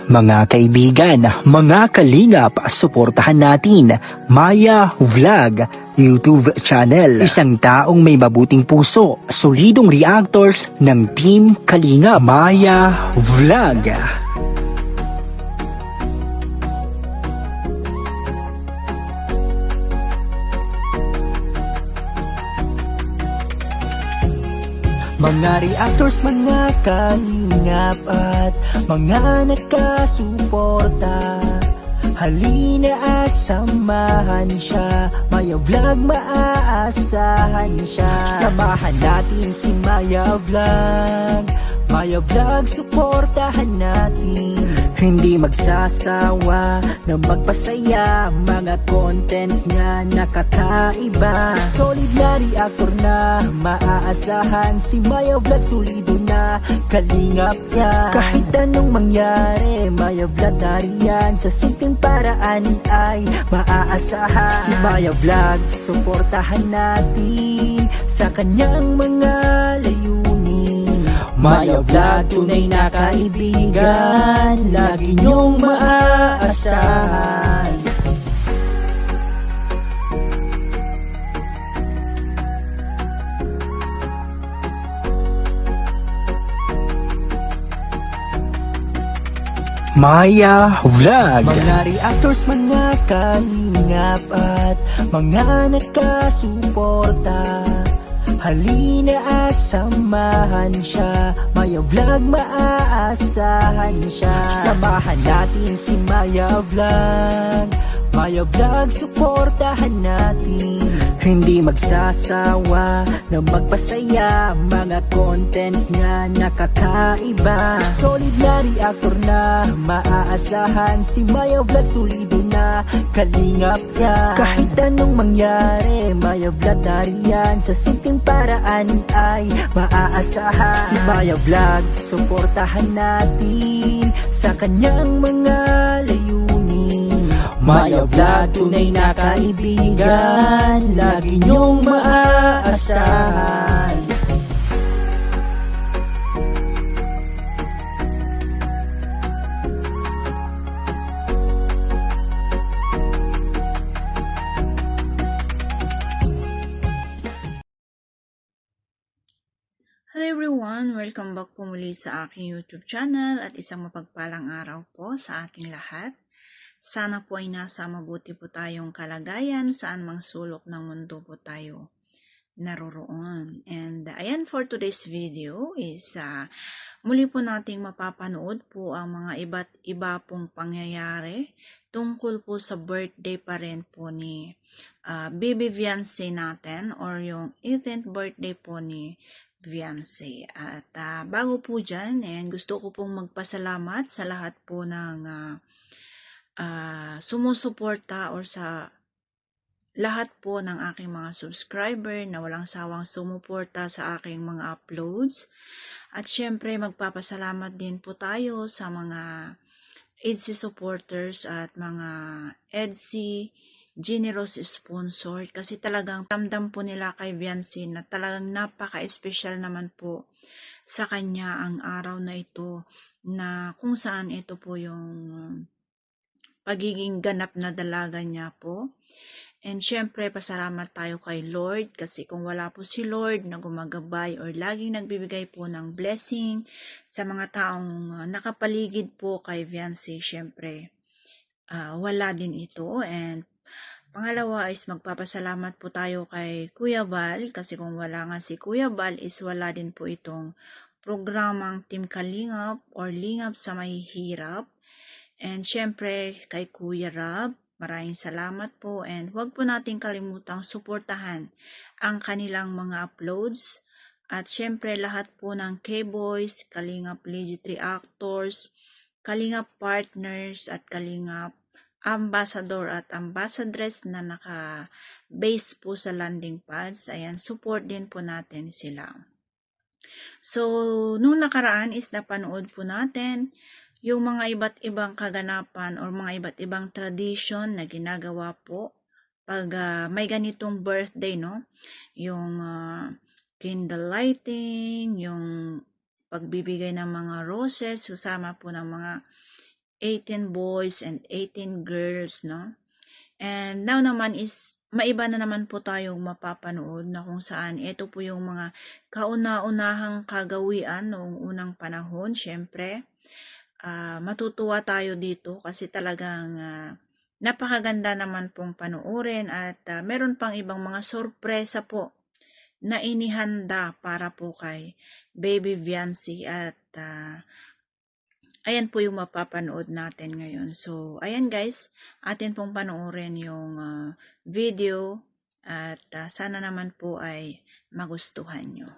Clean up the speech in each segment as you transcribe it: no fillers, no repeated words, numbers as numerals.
Mga kaibigan, mga kalingap, suportahan natin Maya Vlog YouTube channel. Isang taong may mabuting puso, solidong reactors ng Team Kalingap. Maya Vlog. Mga reactors, mga kalingap at mga nakasuporta, halina at samahan siya. Maya Vlog, maaasahan siya. Samahan natin si Maya Vlog. Maya Vlog, suportahan natin. Hindi magsasawa na magpasaya, mga content nga nakakaiba. Solid na reactor na maaasahan, si Maya Vlog solido na kalingap yan. Kahit anong mangyari, Maya Vlog nariyan, sa simpleng paraan ay maaasahan. Si Maya Vlog, suportahan natin sa kanyang mga layunin. Maya Vlog, tunay na kaibigan, lagi niyong maaasahan. Maya Vlog. Mga reactors, mga kalingap at mga nakasuporta, halina at samahan siya. Maya Vlog, maaasahan siya. Samahan natin si Maya Vlog. Maya Vlog, suportahan natin. Hindi magsasawa na magpasaya, mga content nga nakakaiba. Solid na reactor na maaasahan, si Maya Vlog solido na kalingap yan. Kahit anong mangyari, Maya Vlog nariyan, sa simpleng paraan ay maaasahan. Si Maya Vlog, suportahan natin sa kanyang mga layunin. Maya Vlog, tunay na kaibigan, lagi niyong maaasahan. Hello everyone! Welcome back po muli sa aking YouTube channel at isang mapagpalang araw po sa ating lahat. Sana po ay nasa mabuti po tayong kalagayan saan mang sulok ng mundo po tayo naroroon. And ayan, for today's video is muli po nating mapapanood po ang mga iba't iba pong pangyayari tungkol po sa birthday pa rin po ni baby Viancy natin, or yung 18th birthday po ni Viancy. At bago po dyan, gusto ko pong magpasalamat sa lahat po ng sumusuporta or sa lahat po ng aking mga subscriber na walang sawang sumuporta sa aking mga uploads. At syempre magpapasalamat din po tayo sa mga EDSI supporters at mga EDSI generous sponsor, kasi talagang ramdam po nila kay Viancy na talagang napaka-espesyal naman po sa kanya ang araw na ito, na kung saan ito po yung pagiging ganap na dalaga niya po. And syempre, pasalamat tayo kay Lord, kasi kung wala po si Lord na gumagabay or laging nagbibigay po ng blessing sa mga taong nakapaligid po kay Viancy, syempre, wala din ito. And pangalawa is magpapasalamat po tayo kay Kuya Bal, kasi kung wala nga si Kuya Bal is wala din po itong programang Team Kalingap or Lingap sa Mahihirap. And syempre kay Kuya Rab, maraming salamat po, and huwag po natin kalimutang suportahan ang kanilang mga uploads. At syempre lahat po ng K-Boys, Kalingap Legit Reactors, Kalingap Partners at Kalingap Ambassador at Ambassadress na naka-base po sa landing pads. Ayan, support din po natin sila. So, nung nakaraan is napanood po natin yung mga iba't ibang kaganapan or mga iba't ibang tradition na ginagawa po pag may ganitong birthday, no? Yung candle lighting, yung pagbibigay ng mga roses, kasama po ng mga 18 boys and 18 girls, no? And now naman is maiba na naman po tayong mapapanood na kung saan ito po yung mga kauna-unahang kagawian noong unang panahon. Siyempre, matutuwa tayo dito kasi talagang napakaganda naman pong panoorin at meron pang ibang mga sorpresa po na inihanda para po kay Baby Viancy at ayan po yung mapapanood natin ngayon. So, ayan guys, atin pong panoorin yung video at sana naman po ay magustuhan nyo.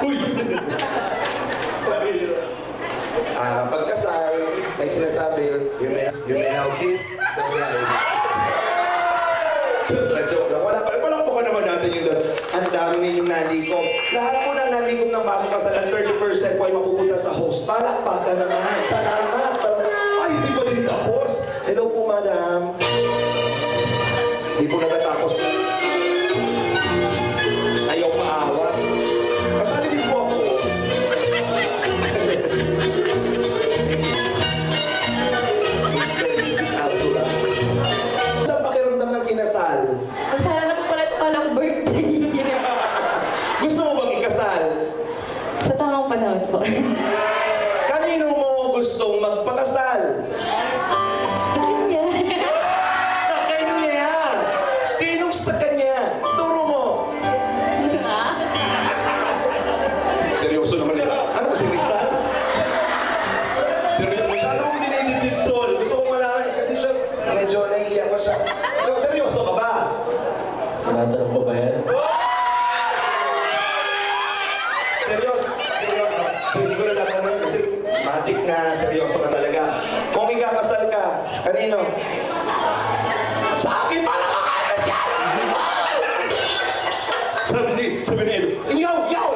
Uy! Pagkasal, may sinasabi, you may now kiss the bride. Joke lang. Walang po ka naman natin yun doon. Ang dami ninyong nalikom. Lahat po ng nalikom ng bagong kasalan, 30% po ay mapupunta sa host. Palakpakan naman. Salamat. Ay, hindi pa din tapos. Hello po, madam. Hindi po natatapos. Ayaw maawat. Kasali din po ako. Mr. and Mrs. Alzura. Saan pakiramdam ng kinasal? Masala na po pala ito kala ko birthday. Gusto mo bang ikasal? Sa tamang panahon po. Kanino mo gustong magpakasal? Sa kanya. Sa kanya! Sinong sa kanya? Turo mo! Seryoso naman yun. Ano si Rizal? Seryoso? Masyado mong dinididip, tol. Gusto kong malaman kasi siya, medyo nahihiya ko siya. Ikaw, seryoso ka ba? Tinatanong pa ba yan? Seryoso? Seryoso? Hindi ko na natanong kasi matik na seryoso ka talaga. Kung ikakasal ka, kanino? Sa akin, para ka ano dyan! Sabi ni Edo, yaw!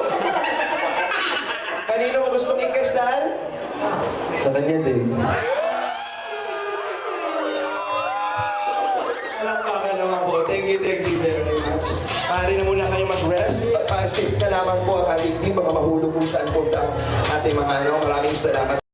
Kanino mo gustong ikasal? Sa kanya din. Palakpakan naman po. Thank you very much. Maaari na muna kayo mag-rest. Pa-assist na lamang po ang ating team, mga mahulog kung saan punta ang ating mga Maraming salamat.